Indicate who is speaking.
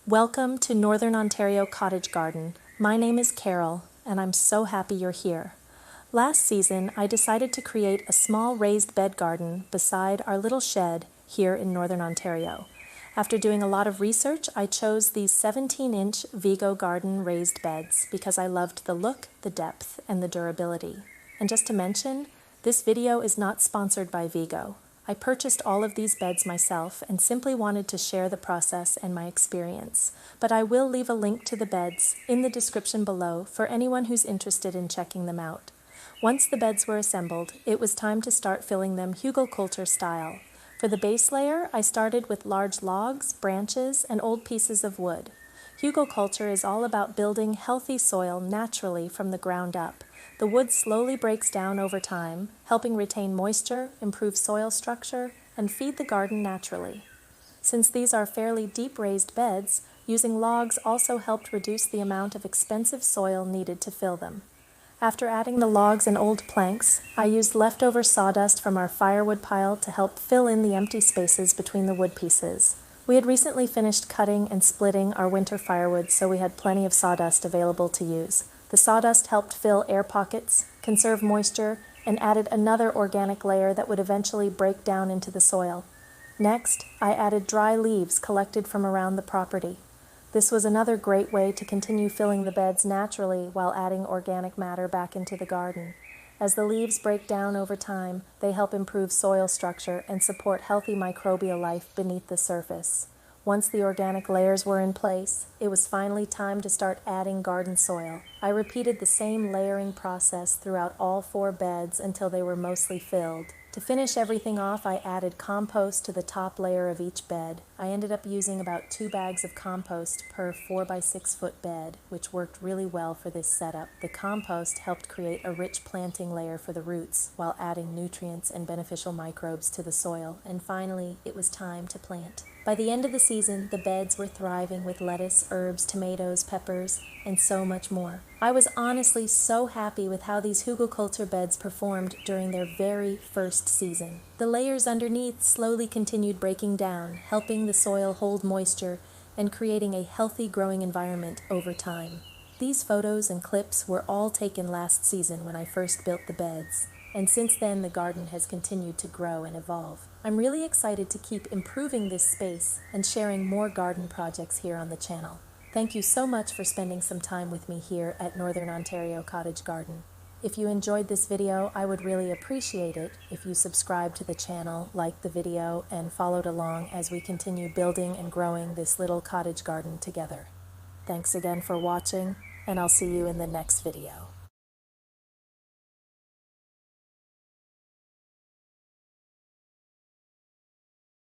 Speaker 1: Welcome to Northern Ontario Cottage Garden. My name is Carol, and I'm so happy you're here. Last season, I decided to create a small raised bed garden beside our little shed here in Northern Ontario. After doing a lot of research, I chose these 17-inch Vego Garden raised beds because I loved the look, the depth, and the durability. And just to mention, this video is not sponsored by Vego. I purchased all of these beds myself and simply wanted to share the process and my experience, but I will leave a link to the beds in the description below for anyone who's interested in checking them out. Once the beds were assembled, it was time to start filling them Hugelkultur style. For the base layer, I started with large logs, branches, and old pieces of wood. Hugelkultur is all about building healthy soil naturally from the ground up. The wood slowly breaks down over time, helping retain moisture, improve soil structure, and feed the garden naturally. Since these are fairly deep raised beds, using logs also helped reduce the amount of expensive soil needed to fill them. After adding the logs and old planks, I used leftover sawdust from our firewood pile to help fill in the empty spaces between the wood pieces. We had recently finished cutting and splitting our winter firewood, so we had plenty of sawdust available to use. The sawdust helped fill air pockets, conserve moisture, and added another organic layer that would eventually break down into the soil. Next, I added dry leaves collected from around the property. This was another great way to continue filling the beds naturally while adding organic matter back into the garden. As the leaves break down over time, they help improve soil structure and support healthy microbial life beneath the surface. Once the organic layers were in place, it was finally time to start adding garden soil. I repeated the same layering process throughout all 4 beds until they were mostly filled. To finish everything off, I added compost to the top layer of each bed. I ended up using about 2 bags of compost per 4 by 6 foot bed, which worked really well for this setup. The compost helped create a rich planting layer for the roots while adding nutrients and beneficial microbes to the soil. And finally, it was time to plant. By the end of the season, the beds were thriving with lettuce, herbs, tomatoes, peppers, and so much more. I was honestly so happy with how these Hugelkultur beds performed during their very first season. The layers underneath slowly continued breaking down, helping the soil hold moisture and creating a healthy growing environment over time. These photos and clips were all taken last season when I first built the beds. And since then, the garden has continued to grow and evolve. I'm really excited to keep improving this space and sharing more garden projects here on the channel. Thank you so much for spending some time with me here at Northern Ontario Cottage Garden. If you enjoyed this video, I would really appreciate it if you subscribed to the channel, liked the video, and followed along as we continue building and growing this little cottage garden together. Thanks again for watching, and I'll see you in the next video.